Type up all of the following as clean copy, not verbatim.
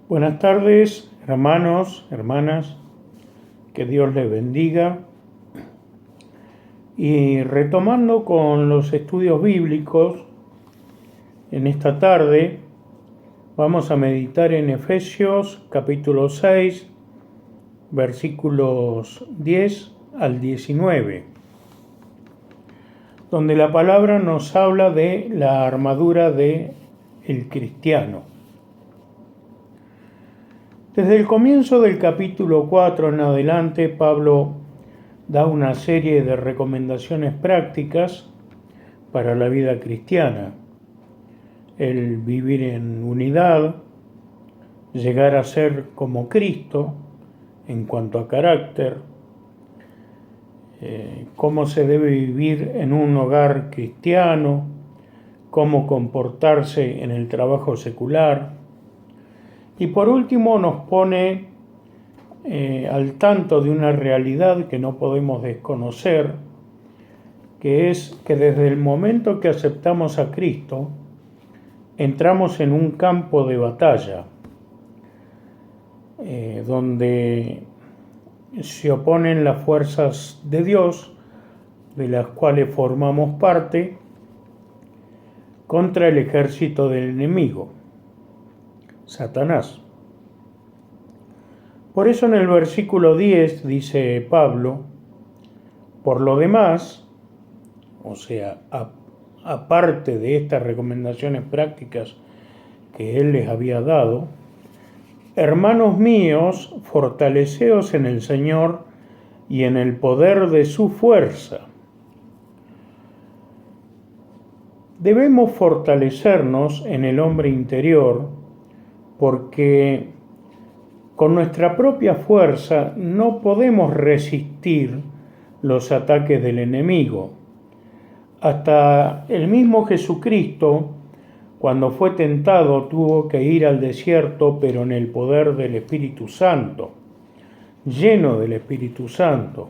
Buenas tardes, hermanos, hermanas, que Dios les bendiga. Y retomando con los estudios bíblicos, en esta tarde vamos a meditar en Efesios capítulo 6, versículos 10 al 19, donde la palabra nos habla de la armadura del cristiano. Desde el comienzo del capítulo 4 en adelante, Pablo da una serie de recomendaciones prácticas para la vida cristiana. El vivir en unidad, llegar a ser como Cristo en cuanto a carácter, cómo se debe vivir en un hogar cristiano, cómo comportarse en el trabajo secular. Y por último nos pone al tanto de una realidad que no podemos desconocer, que es que desde el momento que aceptamos a Cristo, entramos en un campo de batalla, donde se oponen las fuerzas de Dios, de las cuales formamos parte, contra el ejército del enemigo, Satanás. Por eso en el versículo 10 dice Pablo: por lo demás, o sea, aparte de estas recomendaciones prácticas que él les había dado, hermanos míos, fortaleceos en el Señor y en el poder de su fuerza. Debemos fortalecernos en el hombre interior porque con nuestra propia fuerza no podemos resistir los ataques del enemigo. Hasta el mismo Jesucristo, cuando fue tentado, tuvo que ir al desierto, pero en el poder del Espíritu Santo, lleno del Espíritu Santo.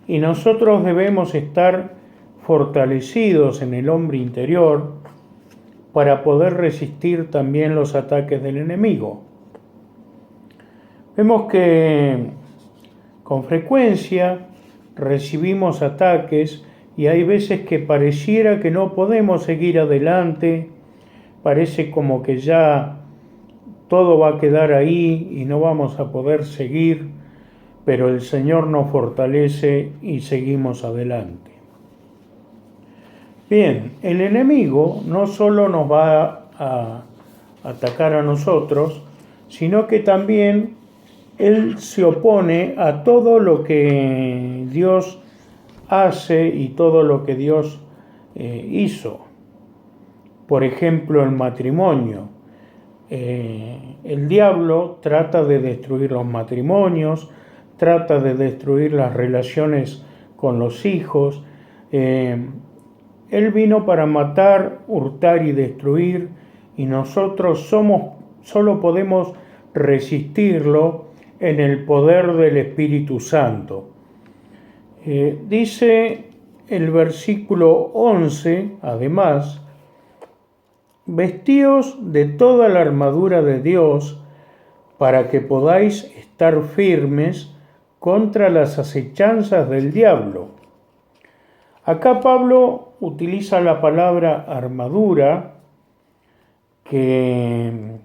Y nosotros debemos estar fortalecidos en el hombre interior para poder resistir también los ataques del enemigo. Vemos que con frecuencia recibimos ataques y hay veces que pareciera que no podemos seguir adelante, parece como que ya todo va a quedar ahí y no vamos a poder seguir, pero el Señor nos fortalece y seguimos adelante. Bien, el enemigo no solo nos va a atacar a nosotros, sino que también él se opone a todo lo que Dios hace y todo lo que Dios hizo. Por ejemplo, el matrimonio. El diablo trata de destruir los matrimonios, trata de destruir las relaciones con los hijos. Él vino para matar, hurtar y destruir, y nosotros solo podemos resistirlo en el poder del Espíritu Santo. Dice el versículo 11, además: vestíos de toda la armadura de Dios para que podáis estar firmes contra las acechanzas del diablo. Acá Pablo utiliza la palabra armadura, que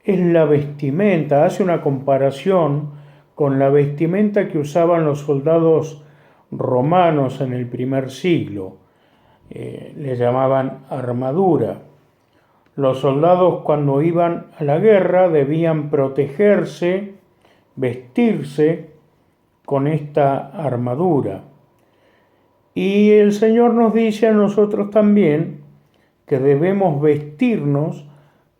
es la vestimenta, hace una comparación con la vestimenta que usaban los soldados romanos en el primer siglo. Le llamaban armadura. Los soldados, cuando iban a la guerra, debían protegerse, vestirse con esta armadura. Y el Señor nos dice a nosotros también que debemos vestirnos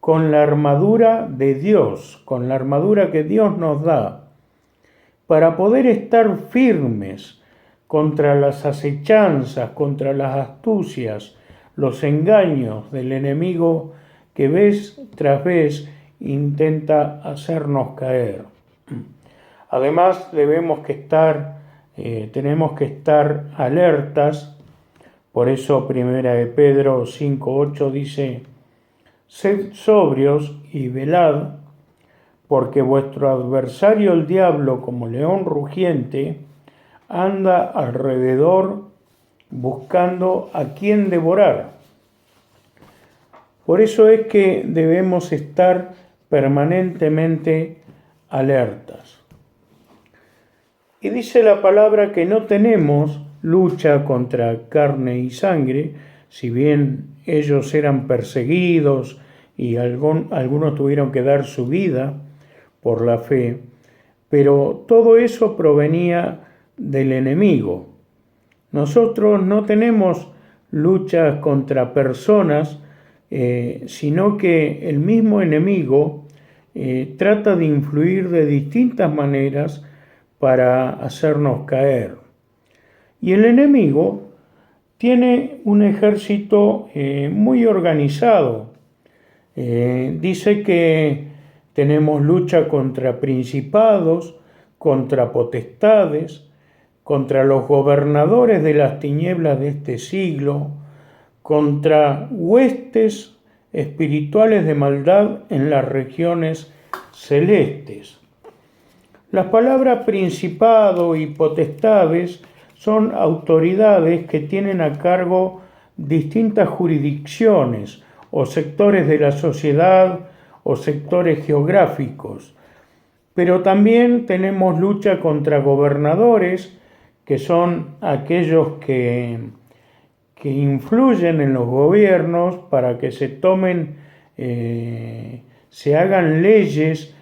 con la armadura de Dios, con la armadura que Dios nos da, para poder estar firmes contra las acechanzas, contra las astucias, los engaños del enemigo que vez tras vez intenta hacernos caer. Además, tenemos que estar alertas. Por eso 1 de Pedro 5:8 dice: sed sobrios y velad, porque vuestro adversario el diablo, como león rugiente, anda alrededor buscando a quien devorar. Por eso es que debemos estar permanentemente alertas. Y dice la palabra que no tenemos lucha contra carne y sangre, si bien ellos eran perseguidos y algunos tuvieron que dar su vida por la fe, pero todo eso provenía del enemigo. Nosotros no tenemos luchas contra personas, sino que el mismo enemigo trata de influir de distintas maneras para hacernos caer. Y el enemigo tiene un ejército muy organizado. Dice que tenemos lucha contra principados, contra potestades, contra los gobernadores de las tinieblas de este siglo, contra huestes espirituales de maldad en las regiones celestes. Las palabras principado y potestades son autoridades que tienen a cargo distintas jurisdicciones o sectores de la sociedad o sectores geográficos. Pero también tenemos lucha contra gobernadores, que son aquellos que influyen en los gobiernos para que se tomen, se hagan leyes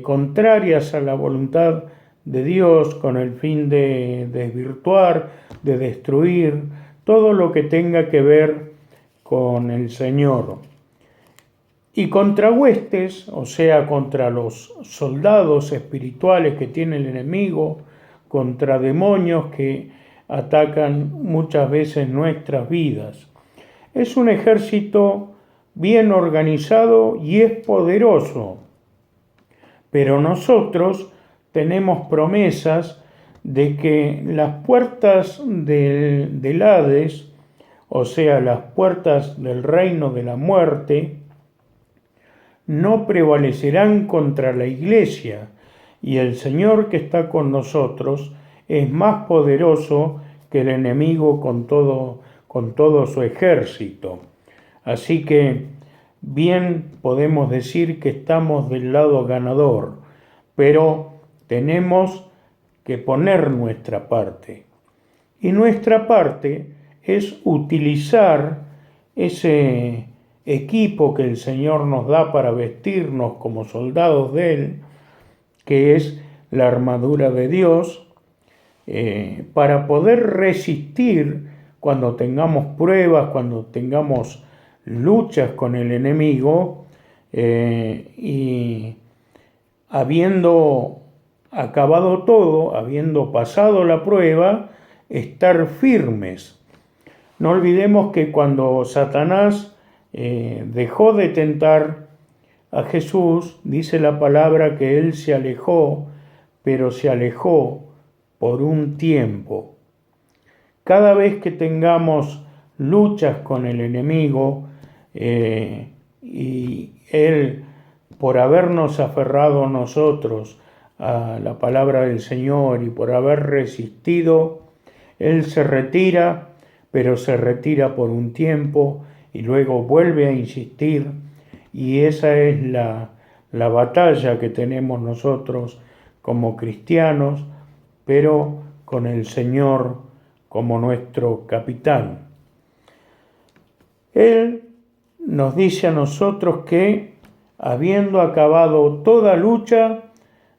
contrarias a la voluntad de Dios con el fin de desvirtuar, de destruir todo lo que tenga que ver con el Señor. Y contra huestes, o sea, contra los soldados espirituales que tiene el enemigo, contra demonios que atacan muchas veces nuestras vidas. Es un ejército bien organizado y es poderoso, pero nosotros tenemos promesas de que las puertas del Hades, o sea, las puertas del reino de la muerte, no prevalecerán contra la iglesia, y el Señor que está con nosotros es más poderoso que el enemigo con todo su ejército. Así que bien podemos decir que estamos del lado ganador, pero tenemos que poner nuestra parte. Y nuestra parte es utilizar ese equipo que el Señor nos da para vestirnos como soldados de Él, que es la armadura de Dios, para poder resistir cuando tengamos pruebas, cuando tengamos luchas con el enemigo, y habiendo acabado todo, habiendo pasado la prueba, estar firmes. No olvidemos que cuando Satanás dejó de tentar a Jesús, dice la palabra que él se alejó, pero se alejó por un tiempo. Cada vez que tengamos luchas con el enemigo y él, por habernos aferrado nosotros a la palabra del Señor y por haber resistido, él se retira, pero se retira por un tiempo y luego vuelve a insistir, y esa es la batalla que tenemos nosotros como cristianos, pero con el Señor como nuestro capitán. Él nos dice a nosotros que, habiendo acabado toda lucha,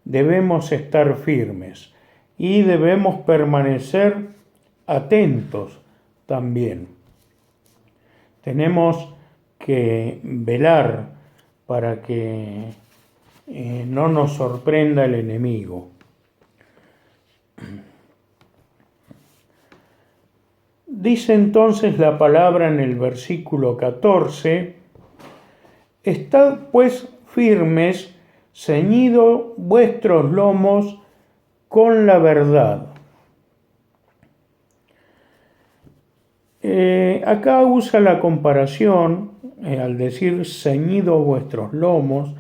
debemos estar firmes y debemos permanecer atentos también. Tenemos que velar para que no nos sorprenda el enemigo. Dice entonces la palabra en el versículo 14: Estad pues firmes, ceñidos vuestros lomos con la verdad. Acá usa la comparación, al decir ceñidos vuestros lomos,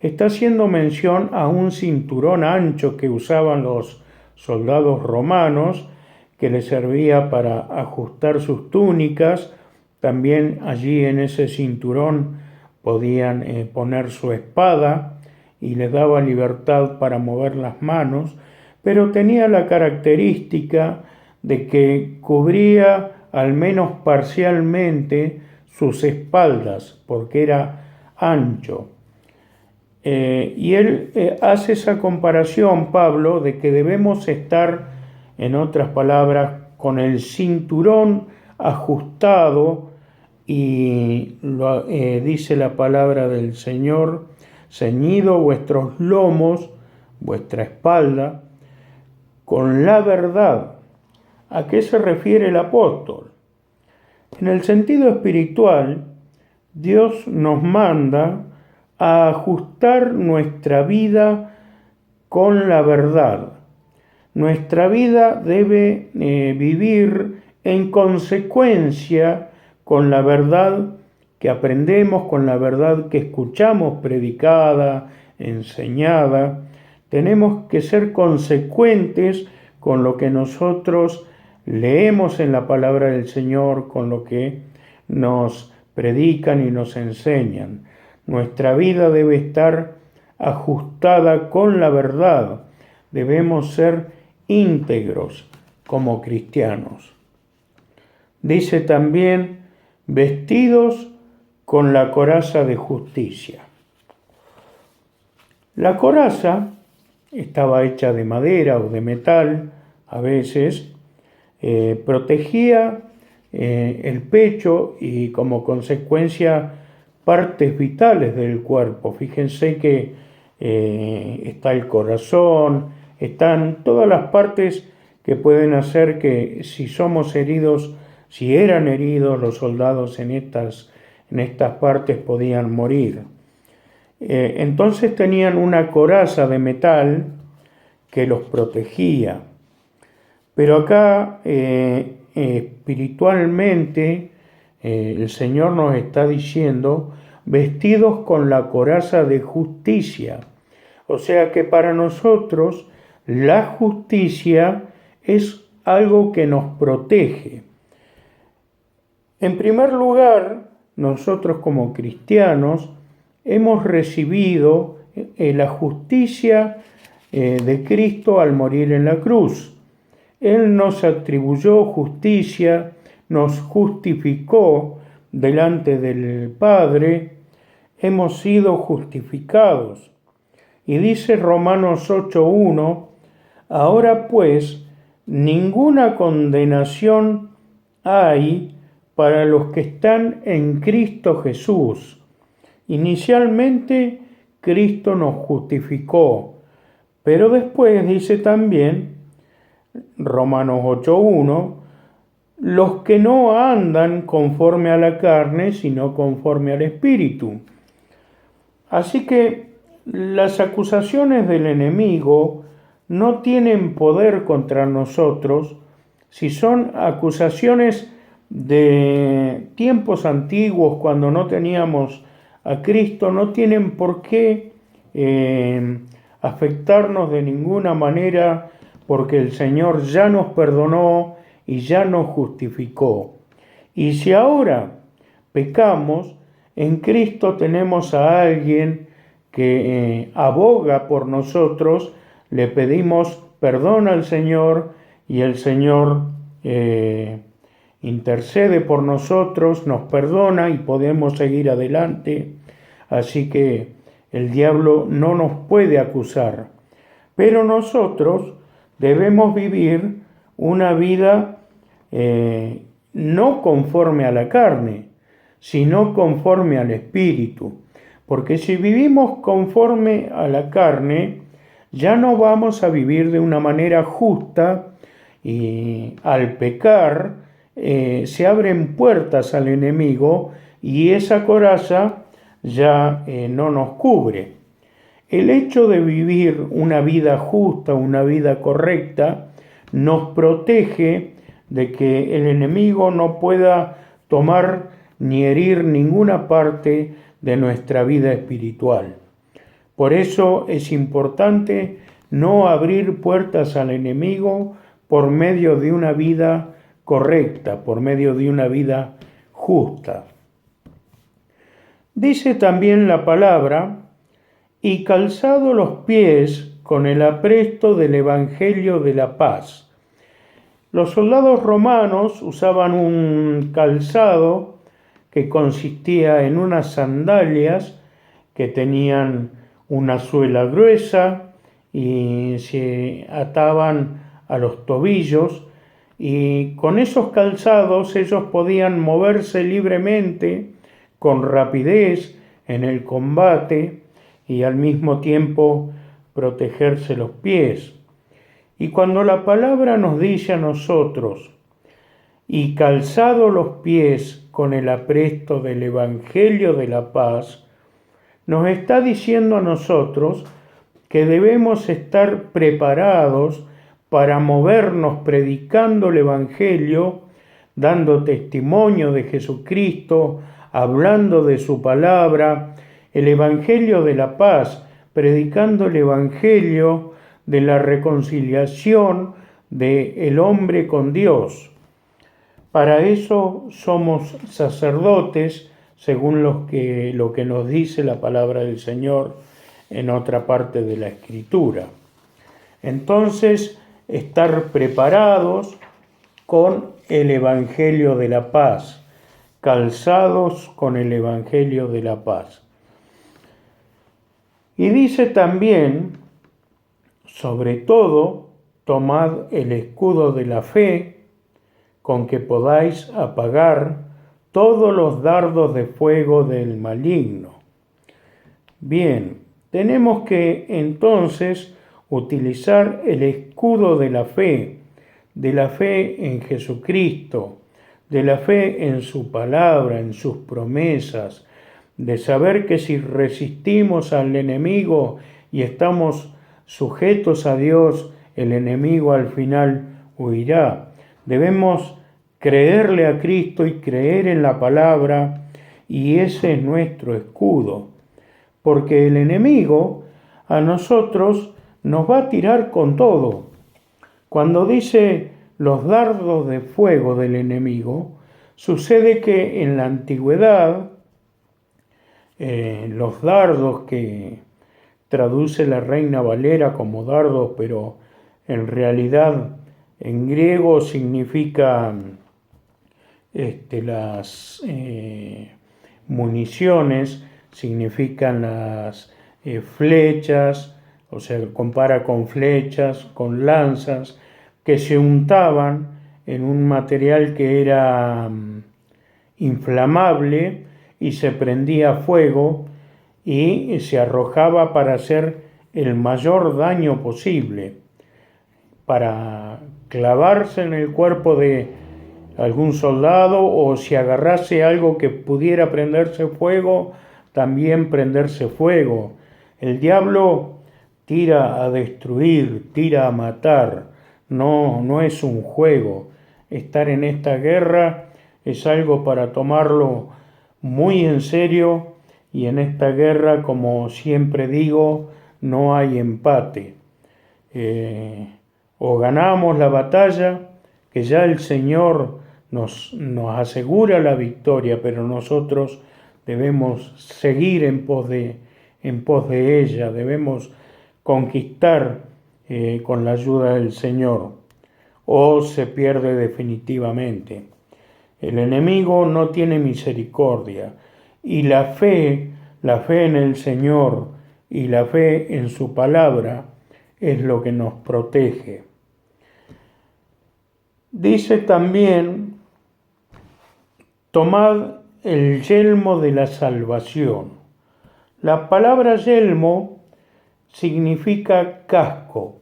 está haciendo mención a un cinturón ancho que usaban los soldados romanos, que les servía para ajustar sus túnicas. También allí en ese cinturón podían poner su espada y les daba libertad para mover las manos, pero tenía la característica de que cubría al menos parcialmente sus espaldas, porque era ancho. Y él hace esa comparación, Pablo, de que debemos estar, en otras palabras, con el cinturón ajustado y dice la palabra del Señor, ceñido vuestros lomos, vuestra espalda, con la verdad. ¿A qué se refiere el apóstol? En el sentido espiritual, Dios nos manda a ajustar nuestra vida con la verdad. Nuestra vida debe vivir en consecuencia con la verdad que aprendemos, con la verdad que escuchamos predicada, enseñada. Tenemos que ser consecuentes con lo que nosotros leemos en la palabra del Señor, con lo que nos predican y nos enseñan. Nuestra vida debe estar ajustada con la verdad. Debemos ser íntegros como cristianos. Dice también, vestidos con la coraza de justicia. La coraza estaba hecha de madera o de metal, a veces, protegía el pecho y como consecuencia partes vitales del cuerpo. Fíjense que está el corazón, están todas las partes que pueden hacer que si somos heridos, si eran heridos los soldados en estas partes podían morir. Entonces tenían una coraza de metal que los protegía. Pero acá espiritualmente el Señor nos está diciendo vestidos con la coraza de justicia. O sea que para nosotros la justicia es algo que nos protege. En primer lugar, nosotros como cristianos hemos recibido la justicia de Cristo al morir en la cruz. Él nos atribuyó justicia, nos justificó delante del Padre, hemos sido justificados. Y dice Romanos 8:1, ahora pues ninguna condenación hay para los que están en Cristo Jesús. Inicialmente Cristo nos justificó, pero después dice también Romanos 8:1, los que no andan conforme a la carne, sino conforme al Espíritu. Así que las acusaciones del enemigo no tienen poder contra nosotros si son acusaciones de tiempos antiguos, cuando no teníamos a Cristo, no tienen por qué afectarnos de ninguna manera, porque el Señor ya nos perdonó y ya nos justificó. Y si ahora pecamos, en Cristo tenemos a alguien que aboga por nosotros, le pedimos perdón al Señor y el Señor intercede por nosotros, nos perdona y podemos seguir adelante. Así que el diablo no nos puede acusar. Pero nosotros debemos vivir una vida no conforme a la carne, sino conforme al Espíritu. Porque si vivimos conforme a la carne, ya no vamos a vivir de una manera justa y al pecar se abren puertas al enemigo y esa coraza ya no nos cubre. El hecho de vivir una vida justa, una vida correcta, nos protege de que el enemigo no pueda tomar ni herir ninguna parte de nuestra vida espiritual. Por eso es importante no abrir puertas al enemigo por medio de una vida correcta, por medio de una vida justa. Dice también la palabra, y calzado los pies con el apresto del Evangelio de la paz. Los soldados romanos usaban un calzado que consistía en unas sandalias que tenían una suela gruesa y se ataban a los tobillos, y con esos calzados ellos podían moverse libremente, con rapidez en el combate y al mismo tiempo protegerse los pies. Y cuando la palabra nos dice a nosotros, y calzado los pies con el apresto del Evangelio de la paz, nos está diciendo a nosotros que debemos estar preparados para movernos predicando el Evangelio, dando testimonio de Jesucristo, hablando de su palabra, el Evangelio de la paz, predicando el Evangelio de la reconciliación del hombre con Dios. Para eso somos sacerdotes, según lo que nos dice la palabra del Señor en otra parte de la Escritura. Entonces, estar preparados con el Evangelio de la paz, calzados con el Evangelio de la paz. Y dice también, sobre todo, tomad el escudo de la fe, con que podáis apagar todos los dardos de fuego del maligno. Bien, tenemos que entonces utilizar el escudo de la fe en Jesucristo, de la fe en su palabra, en sus promesas, de saber que si resistimos al enemigo y estamos sujetos a Dios, el enemigo al final huirá. Debemos creerle a Cristo y creer en la palabra, y ese es nuestro escudo, porque el enemigo a nosotros nos va a tirar con todo. Cuando dice los dardos de fuego del enemigo, sucede que en la antigüedad los dardos, que traduce la Reina Valera como dardos, pero en realidad en griego significa las municiones, significan las flechas, o sea, compara con flechas, con lanzas, que se untaban en un material que era inflamable y se prendía fuego y se arrojaba para hacer el mayor daño posible, para clavarse en el cuerpo de algún soldado, o si agarrase algo que pudiera prenderse fuego, también prenderse fuego. El diablo tira a destruir, tira a matar, no es un juego. Estar en esta guerra es algo para tomarlo muy en serio, y en esta guerra, como siempre digo, no hay empate. O ganamos la batalla, que ya el Señor nos asegura la victoria, pero nosotros debemos seguir en pos de ella, debemos conquistar con la ayuda del Señor, o se pierde definitivamente. El enemigo no tiene misericordia, y la fe en el Señor y la fe en su palabra es lo que nos protege. Dice también, tomad el yelmo de la salvación. La palabra yelmo significa casco.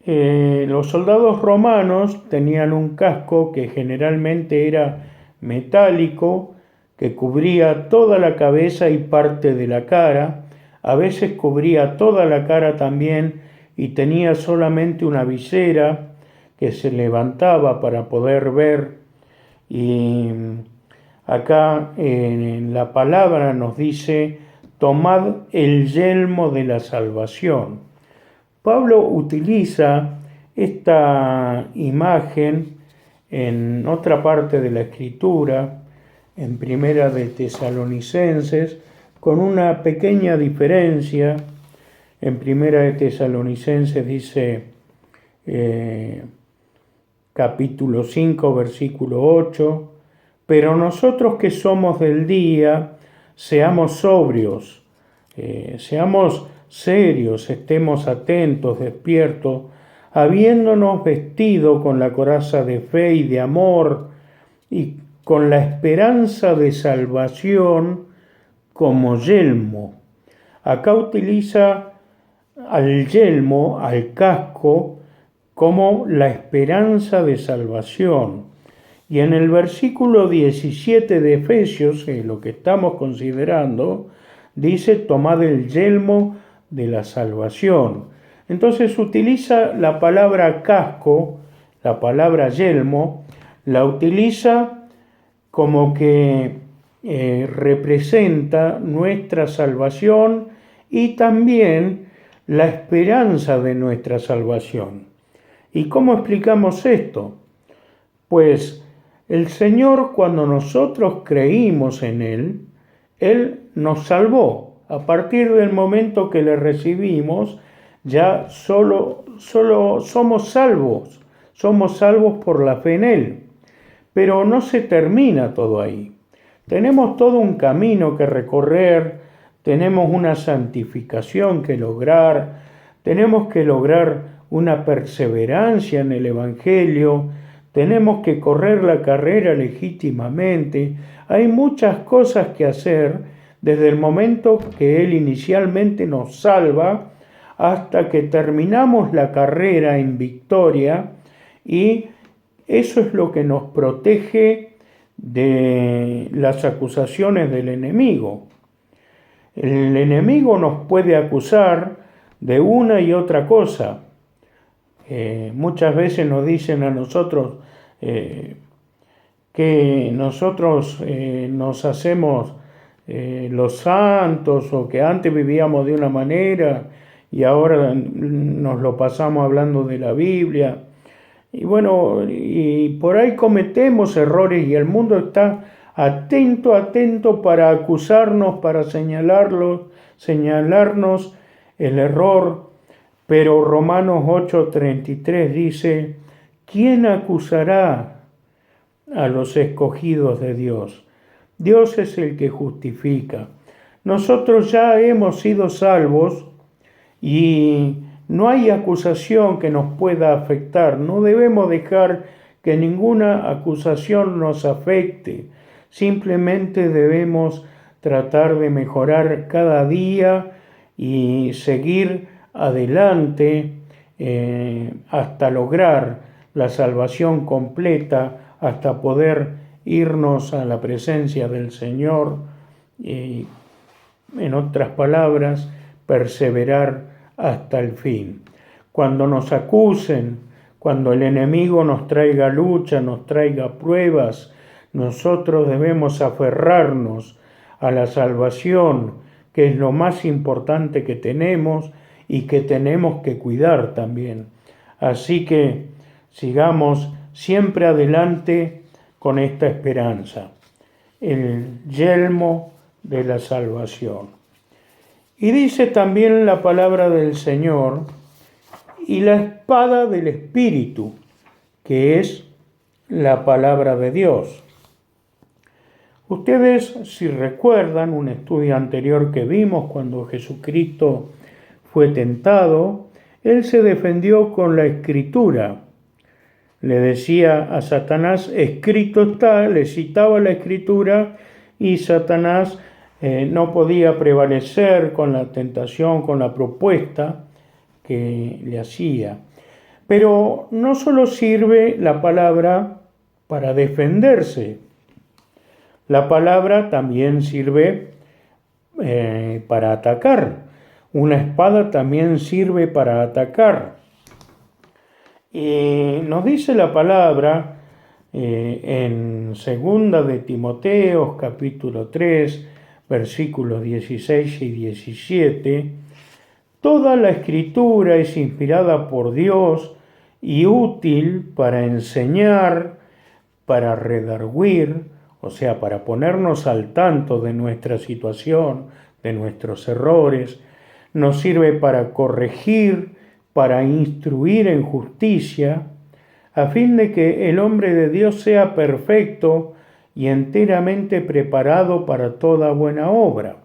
Los soldados romanos tenían un casco que generalmente era metálico, que cubría toda la cabeza y parte de la cara. A veces cubría toda la cara también, y tenía solamente una visera que se levantaba para poder ver. Y acá en la palabra nos dice, tomad el yelmo de la salvación. Pablo utiliza esta imagen en otra parte de la Escritura, en Primera de Tesalonicenses, con una pequeña diferencia. En Primera de Tesalonicenses dice, capítulo 5, versículo 8, pero nosotros que somos del día, seamos sobrios, seamos serios, estemos atentos, despiertos, habiéndonos vestido con la coraza de fe y de amor y con la esperanza de salvación como yelmo. Acá utiliza al yelmo, al casco, como la esperanza de salvación. Y en el versículo 17 de Efesios, lo que estamos considerando, dice, tomad el yelmo de la salvación. Entonces utiliza la palabra casco, la palabra yelmo, la utiliza como que representa nuestra salvación y también la esperanza de nuestra salvación. ¿Y cómo explicamos esto? Pues el Señor, cuando nosotros creímos en Él nos salvó. A partir del momento que le recibimos, ya solo somos salvos por la fe en Él. Pero no se termina todo ahí. Tenemos todo un camino que recorrer, tenemos una santificación que lograr, tenemos que lograr una perseverancia en el Evangelio, tenemos que correr la carrera legítimamente. Hay muchas cosas que hacer desde el momento que Él inicialmente nos salva hasta que terminamos la carrera en victoria, y eso es lo que nos protege de las acusaciones del enemigo. El enemigo nos puede acusar de una y otra cosa. Muchas veces nos dicen a nosotros que nosotros nos hacemos los santos, o que antes vivíamos de una manera y ahora nos lo pasamos hablando de la Biblia. Y bueno, y por ahí cometemos errores y el mundo está atento para acusarnos, para señalarnos el error. Pero Romanos 8:33 dice, ¿quién acusará a los escogidos de Dios? Dios es el que justifica. Nosotros ya hemos sido salvos y no hay acusación que nos pueda afectar. No debemos dejar que ninguna acusación nos afecte. Simplemente debemos tratar de mejorar cada día y seguir adelante hasta lograr la salvación completa, hasta poder irnos a la presencia del Señor. En otras palabras, perseverar hasta el fin. Cuando nos acusen, cuando el enemigo nos traiga lucha, nos traiga pruebas, nosotros debemos aferrarnos a la salvación, que es lo más importante que tenemos y que tenemos que cuidar también. Así que sigamos siempre adelante con esta esperanza, el yelmo de la salvación. Y dice también la palabra del Señor, y la espada del Espíritu, que es la palabra de Dios. Ustedes, si recuerdan un estudio anterior que vimos cuando Jesucristo fue tentado, Él se defendió con la Escritura. Le decía a Satanás, escrito está, le citaba la Escritura, y Satanás no podía prevalecer con la tentación, con la propuesta que le hacía. Pero no solo sirve la palabra para defenderse, la palabra también sirve para atacar. Una espada también sirve para atacar. Y nos dice la palabra en 2 de Timoteo, capítulo 3, versículos 16 y 17, toda la escritura es inspirada por Dios y útil para enseñar, para redarguir, o sea, para ponernos al tanto de nuestra situación, de nuestros errores, nos sirve para corregir, para instruir en justicia, a fin de que el hombre de Dios sea perfecto y enteramente preparado para toda buena obra.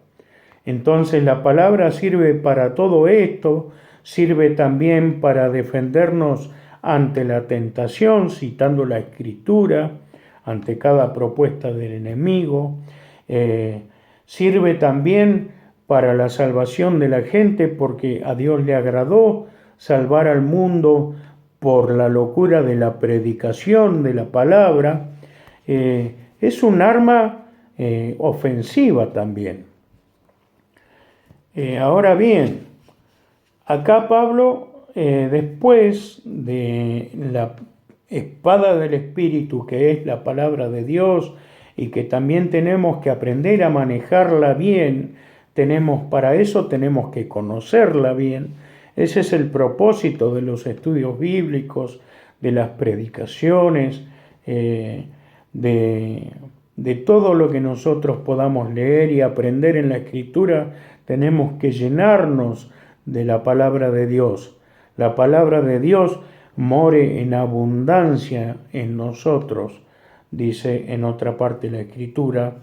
Entonces la palabra sirve para todo esto, sirve también para defendernos ante la tentación, citando la Escritura, ante cada propuesta del enemigo, sirve también para la salvación de la gente, porque a Dios le agradó salvar al mundo por la locura de la predicación de la palabra. Es un arma ofensiva también. Ahora bien, acá Pablo, después de la espada del Espíritu, que es la palabra de Dios, y que también tenemos que aprender a manejarla bien, para eso tenemos que conocerla bien. Ese es el propósito de los estudios bíblicos, de las predicaciones, de todo lo que nosotros podamos leer y aprender en la Escritura. Tenemos que llenarnos de la palabra de Dios. La palabra de Dios more en abundancia en nosotros, dice en otra parte de la Escritura,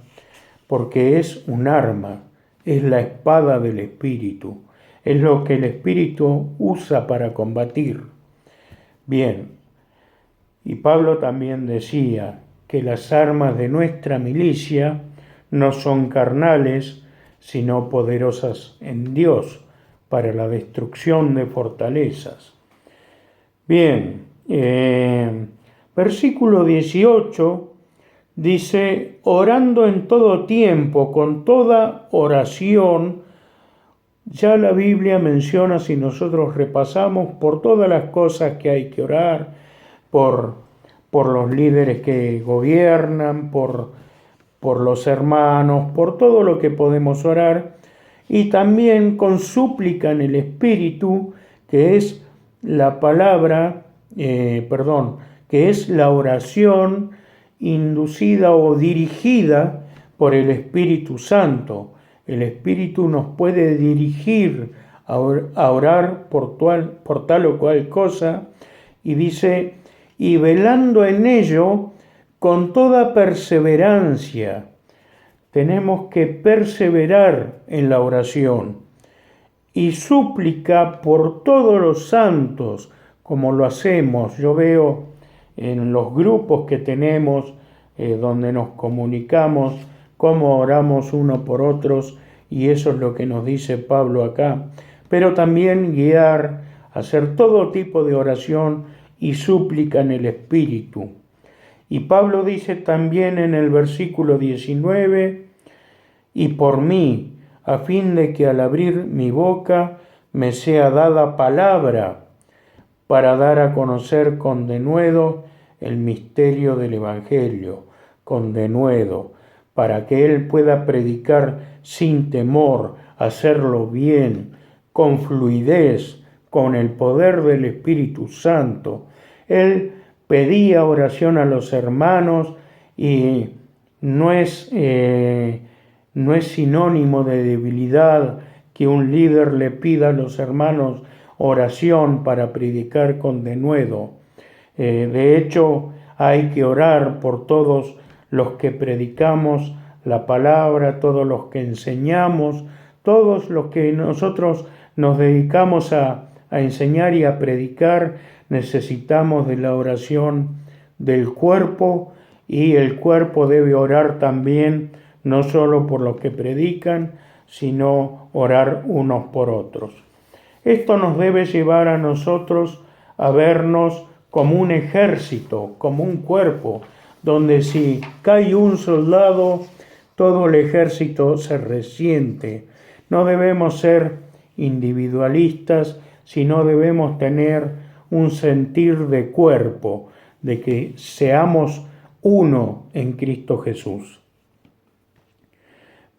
porque es un arma, es la espada del Espíritu, es lo que el Espíritu usa para combatir. Bien, y Pablo también decía que las armas de nuestra milicia no son carnales, sino poderosas en Dios para la destrucción de fortalezas. Bien, versículo 18 dice, orando en todo tiempo, con toda oración. Ya la Biblia menciona, si nosotros repasamos, por todas las cosas que hay que orar, por los líderes que gobiernan, por los hermanos, por todo lo que podemos orar, y también con súplica en el Espíritu, que es la palabra, que es la oración inducida o dirigida por el Espíritu Santo. El Espíritu nos puede dirigir a orar por tal o cual cosa, y dice, y velando en ello con toda perseverancia. Tenemos que perseverar en la oración y súplica por todos los santos, como lo hacemos. Yo veo en los grupos que tenemos, donde nos comunicamos, cómo oramos uno por otros, y eso es lo que nos dice Pablo acá. Pero también guiar, hacer todo tipo de oración y súplica en el Espíritu. Y Pablo dice también en el versículo 19, y por mí, a fin de que al abrir mi boca me sea dada palabra para dar a conocer con denuedo el misterio del Evangelio, con denuedo, para que él pueda predicar sin temor, hacerlo bien, con fluidez, con el poder del Espíritu Santo. Él pedía oración a los hermanos y no es sinónimo de debilidad que un líder le pida a los hermanos oración para predicar con denuedo. De hecho, hay que orar por todos los que predicamos la palabra, todos los que enseñamos, todos los que nosotros nos dedicamos a enseñar y a predicar. Necesitamos de la oración del cuerpo, y el cuerpo debe orar también, no solo por los que predican, sino orar unos por otros. Esto nos debe llevar a nosotros a vernos como un ejército, como un cuerpo, donde si cae un soldado, todo el ejército se resiente. No debemos ser individualistas, sino debemos tener un sentir de cuerpo, de que seamos uno en Cristo Jesús.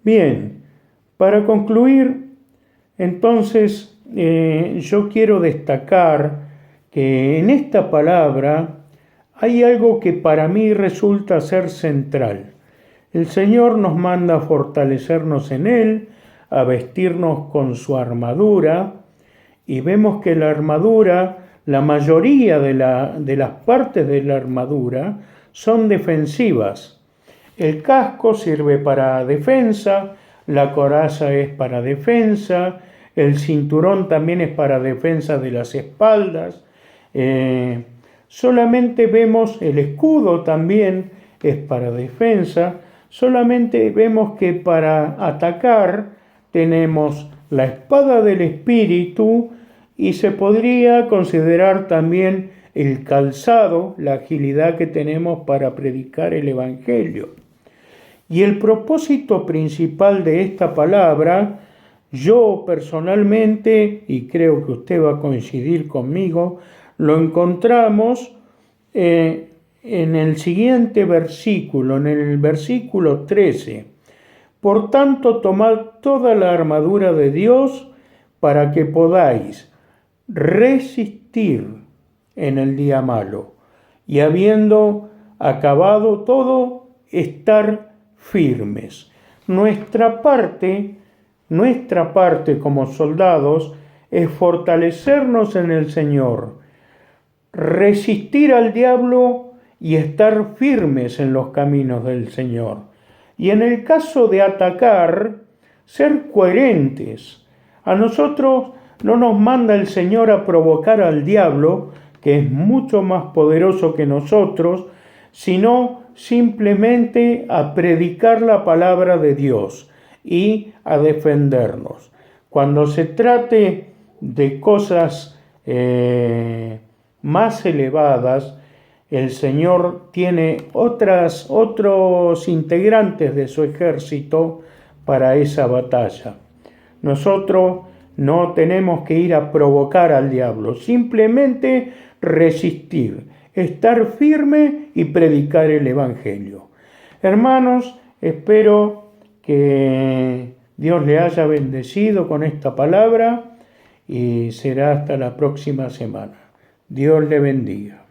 Bien, para concluir, entonces yo quiero destacar que en esta palabra hay algo que para mí resulta ser central. El Señor nos manda a fortalecernos en Él, a vestirnos con su armadura, y vemos que la armadura, la mayoría de las partes de la armadura son defensivas. El casco sirve para defensa, la coraza es para defensa, el cinturón también es para defensa de las espaldas. Solamente vemos el escudo también es para defensa. Solamente vemos que para atacar tenemos la espada del Espíritu y se podría considerar también el calzado, la agilidad que tenemos para predicar el Evangelio. Y el propósito principal de esta palabra, yo personalmente, y creo que usted va a coincidir conmigo, lo encontramos en el siguiente versículo, en el versículo 13. Por tanto, tomad toda la armadura de Dios para que podáis resistir en el día malo y habiendo acabado todo, estar firmes. Nuestra parte como soldados es fortalecernos en el Señor, resistir al diablo y estar firmes en los caminos del Señor. Y en el caso de atacar, ser coherentes. A nosotros no nos manda el Señor a provocar al diablo, que es mucho más poderoso que nosotros, sino simplemente a predicar la palabra de Dios y a defendernos. Cuando se trate de cosas más elevadas, el Señor tiene otros integrantes de su ejército para esa batalla. Nosotros no tenemos que ir a provocar al diablo, simplemente resistir, estar firme y predicar el Evangelio. Hermanos, espero que Dios le haya bendecido con esta palabra y será hasta la próxima semana. Dios le bendiga.